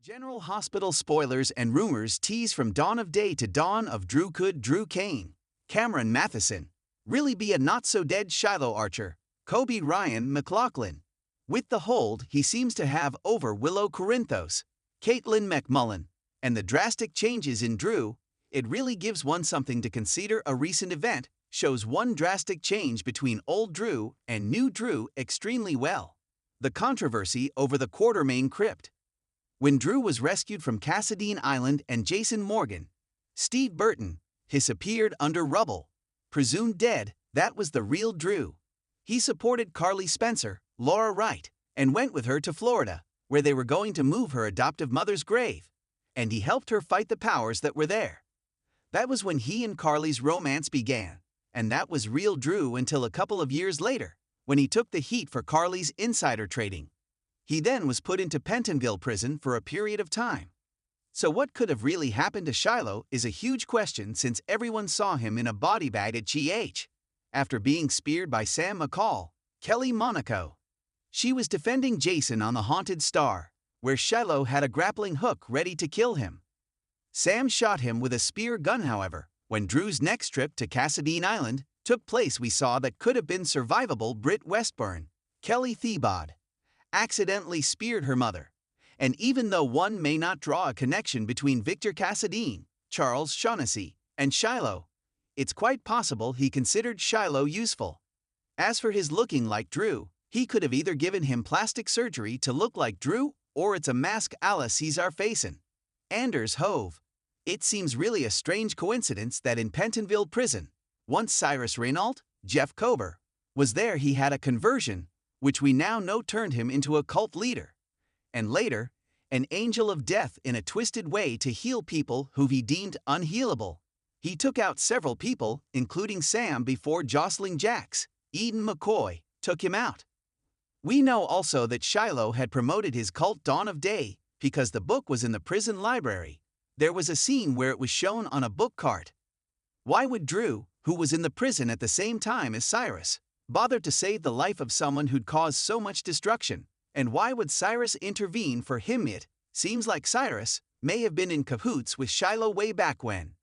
General Hospital spoilers and rumors tease from dawn of day to dawn of Drew. Could Drew Kane, Cameron Mathison, really be a not-so-dead Shiloh Archer? Kobe Ryan McLaughlin. With the hold he seems to have over Willow Corinthos, Caitlin McMullen, and the drastic changes in Drew, it really gives one something to consider. A recent event shows one drastic change between old Drew and new Drew extremely well. The controversy over the Quartermain crypt. When Drew was rescued from Cassadine Island and Jason Morgan, Steve Burton, disappeared under rubble, presumed dead, that was the real Drew. He supported Carly Spencer, Laura Wright, and went with her to Florida, where they were going to move her adoptive mother's grave, and he helped her fight the powers that were there. That was when he and Carly's romance began, and that was real Drew until a couple of years later, when he took the heat for Carly's insider trading. He then was put into Pentonville prison for a period of time. So what could have really happened to Shiloh is a huge question, since everyone saw him in a body bag at GH. After being speared by Sam McCall, Kelly Monaco. She was defending Jason on the Haunted Star, where Shiloh had a grappling hook ready to kill him. Sam shot him with a spear gun. However, when Drew's next trip to Cassadine Island took place, we saw that could have been survivable Britt Westburn, Kelly Thiebaud, accidentally speared her mother. And even though one may not draw a connection between Victor Cassadine, Charles Shaughnessy, and Shiloh, it's quite possible he considered Shiloh useful. As for his looking like Drew, he could have either given him plastic surgery to look like Drew, or it's a mask a la Cesar Facin. Anders Hove. It seems really a strange coincidence that in Pentonville prison, once Cyrus Renault, Jeff Kober, was there. He had a conversion, which we now know turned him into a cult leader, and later, an angel of death in a twisted way to heal people who he deemed unhealable. He took out several people, including Sam, before jostling Jax. Eden McCoy took him out. We know also that Shiloh had promoted his cult Dawn of Day because the book was in the prison library. There was a scene where it was shown on a book cart. Why would Drew, who was in the prison at the same time as Cyrus, bother to save the life of someone who'd caused so much destruction? And why would Cyrus intervene for him? It seems like Cyrus may have been in cahoots with Shiloh way back when.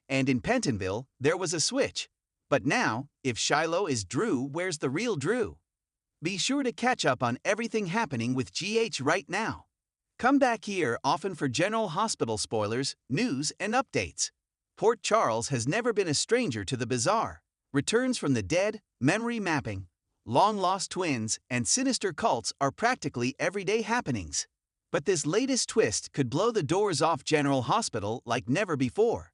And in Pentonville, there was a switch. But now, if Shiloh is Drew, where's the real Drew? Be sure to catch up on everything happening with GH right now. Come back here often for General Hospital spoilers, news, and updates. Port Charles has never been a stranger to the bizarre. Returns from the dead, memory mapping, long-lost twins, and sinister cults are practically everyday happenings. But this latest twist could blow the doors off General Hospital like never before.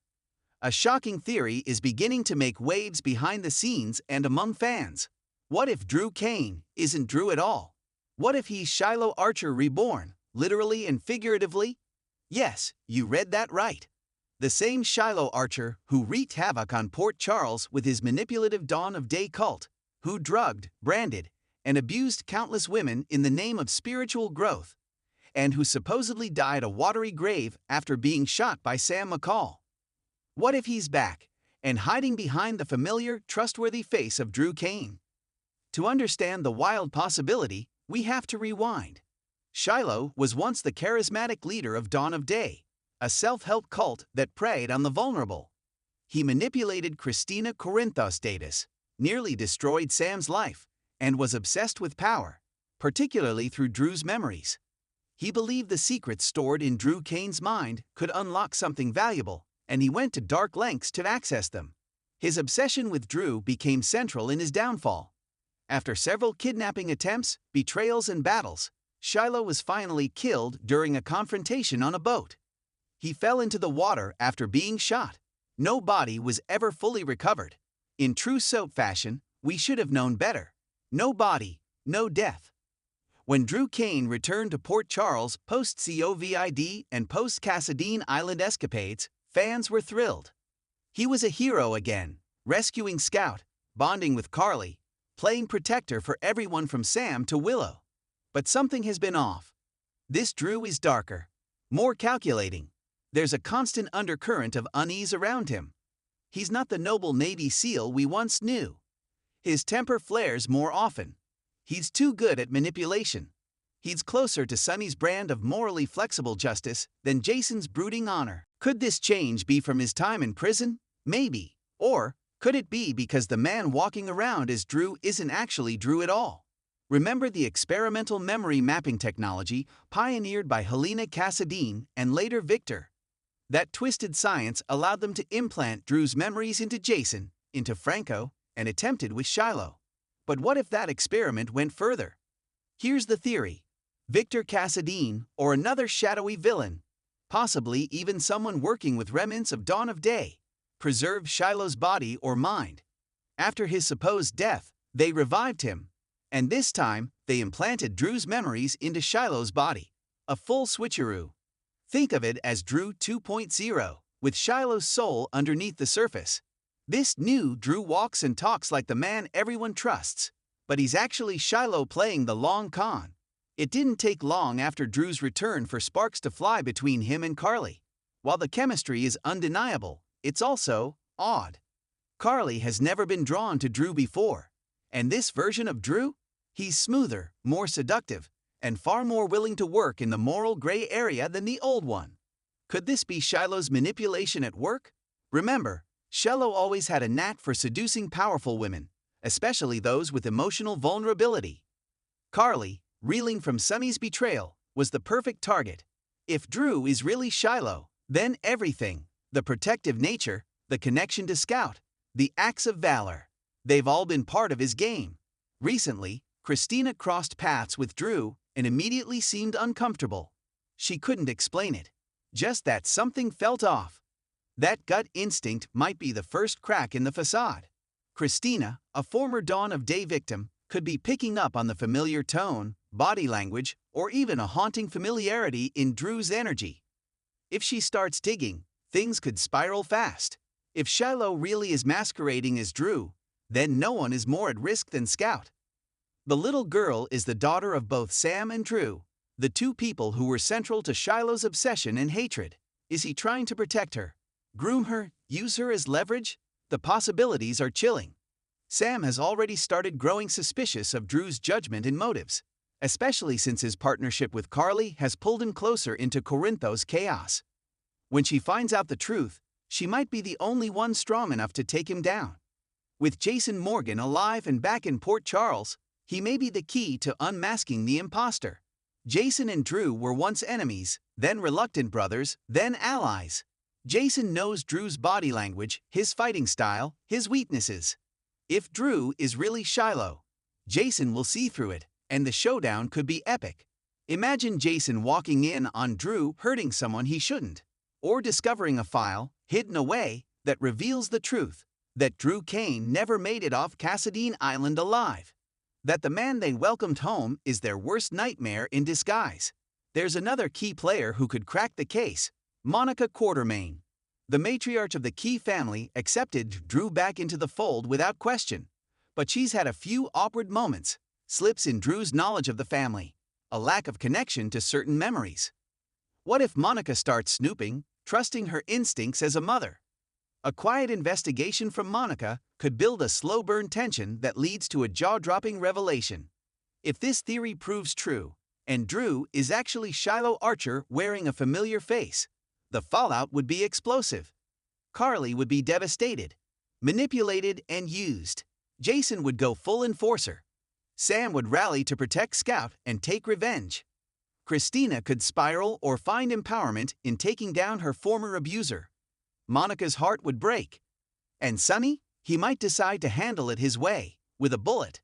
A shocking theory is beginning to make waves behind the scenes and among fans. What if Drew Kane isn't Drew at all? What if he's Shiloh Archer reborn, literally and figuratively? Yes, you read that right. The same Shiloh Archer who wreaked havoc on Port Charles with his manipulative Dawn of Day cult, who drugged, branded, and abused countless women in the name of spiritual growth, and who supposedly died a watery grave after being shot by Sam McCall. What if he's back, and hiding behind the familiar, trustworthy face of Drew Kane? To understand the wild possibility, we have to rewind. Shiloh was once the charismatic leader of Dawn of Day, a self-help cult that preyed on the vulnerable. He manipulated Christina Corinthos Davis, nearly destroyed Sam's life, and was obsessed with power, particularly through Drew's memories. He believed the secrets stored in Drew Kane's mind could unlock something valuable, and he went to dark lengths to access them. His obsession with Drew became central in his downfall. After several kidnapping attempts, betrayals, and battles, Shiloh was finally killed during a confrontation on a boat. He fell into the water after being shot. No body was ever fully recovered. In true soap fashion, we should have known better. No body, no death. When Drew Kane returned to Port Charles post-COVID and post-Cassadine Island escapades, fans were thrilled. He was a hero again, rescuing Scout, bonding with Carly, playing protector for everyone from Sam to Willow. But something has been off. This Drew is darker, more calculating. There's a constant undercurrent of unease around him. He's not the noble Navy SEAL we once knew. His temper flares more often. He's too good at manipulation. He's closer to Sonny's brand of morally flexible justice than Jason's brooding honor. Could this change be from his time in prison? Maybe. Or could it be because the man walking around as Drew isn't actually Drew at all? Remember the experimental memory mapping technology pioneered by Helena Cassadine and later Victor? That twisted science allowed them to implant Drew's memories into Jason, into Franco, and attempted with Shiloh. But what if that experiment went further? Here's the theory. Victor Cassadine, or another shadowy villain, possibly even someone working with remnants of Dawn of Day, preserved Shiloh's body or mind. After his supposed death, they revived him, and this time they implanted Drew's memories into Shiloh's body. A full switcheroo. Think of it as Drew 2.0, with Shiloh's soul underneath the surface. This new Drew walks and talks like the man everyone trusts, but he's actually Shiloh playing the long con. It didn't take long after Drew's return for sparks to fly between him and Carly. While the chemistry is undeniable, it's also odd. Carly has never been drawn to Drew before, and this version of Drew? He's smoother, more seductive, and far more willing to work in the moral gray area than the old one. Could this be Shiloh's manipulation at work? Remember, Shiloh always had a knack for seducing powerful women, especially those with emotional vulnerability. Carly, reeling from Sonny's betrayal, was the perfect target. If Drew is really Shiloh, then everything, the protective nature, the connection to Scout, the acts of valor, they've all been part of his game. Recently, Christina crossed paths with Drew and immediately seemed uncomfortable. She couldn't explain it. Just that something felt off. That gut instinct might be the first crack in the facade. Christina, a former Dawn of Day victim, could be picking up on the familiar tone, body language, or even a haunting familiarity in Drew's energy. If she starts digging, things could spiral fast. If Shiloh really is masquerading as Drew, then no one is more at risk than Scout. The little girl is the daughter of both Sam and Drew, the two people who were central to Shiloh's obsession and hatred. Is he trying to protect her? Groom her? Use her as leverage? The possibilities are chilling. Sam has already started growing suspicious of Drew's judgment and motives, especially since his partnership with Carly has pulled him closer into Corinthos chaos. When she finds out the truth, she might be the only one strong enough to take him down. With Jason Morgan alive and back in Port Charles, he may be the key to unmasking the imposter. Jason and Drew were once enemies, then reluctant brothers, then allies. Jason knows Drew's body language, his fighting style, his weaknesses. If Drew is really Shiloh, Jason will see through it, and the showdown could be epic. Imagine Jason walking in on Drew hurting someone he shouldn't, or discovering a file, hidden away, that reveals the truth, that Drew Kane never made it off Cassadine Island alive. That the man they welcomed home is their worst nightmare in disguise. There's another key player who could crack the case, Monica Quartermain. The matriarch of the Key family accepted Drew back into the fold without question, but she's had a few awkward moments, slips in Drew's knowledge of the family, a lack of connection to certain memories. What if Monica starts snooping, trusting her instincts as a mother? A quiet investigation from Monica could build a slow-burn tension that leads to a jaw-dropping revelation. If this theory proves true, and Drew is actually Shiloh Archer wearing a familiar face, the fallout would be explosive. Carly would be devastated, manipulated and used. Jason would go full enforcer. Sam would rally to protect Scout and take revenge. Christina could spiral or find empowerment in taking down her former abuser. Monica's heart would break. And Sonny? He might decide to handle it his way, with a bullet.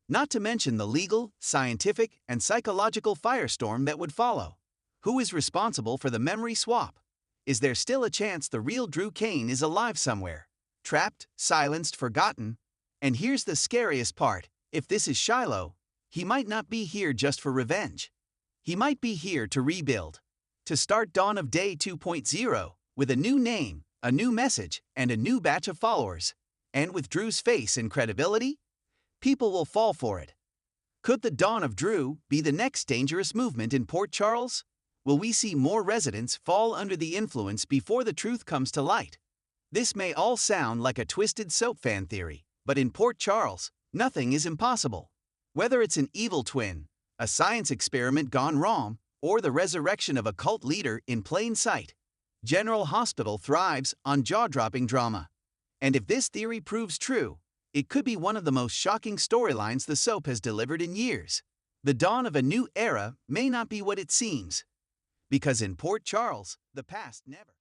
Not to mention the legal, scientific, and psychological firestorm that would follow. Who is responsible for the memory swap? Is there still a chance the real Drew Kane is alive somewhere? Trapped, silenced, forgotten? And here's the scariest part. If this is Shiloh, he might not be here just for revenge. He might be here to rebuild. To start Dawn of Day 2.0, with a new name, a new message, and a new batch of followers. And with Drew's face and credibility, people will fall for it. Could the Dawn of Drew be the next dangerous movement in Port Charles? Will we see more residents fall under the influence before the truth comes to light? This may all sound like a twisted soap fan theory, but in Port Charles, nothing is impossible. Whether it's an evil twin, a science experiment gone wrong, or the resurrection of a cult leader in plain sight. General Hospital thrives on jaw-dropping drama. And if this theory proves true, it could be one of the most shocking storylines the soap has delivered in years. The dawn of a new era may not be what it seems. Because in Port Charles, the past never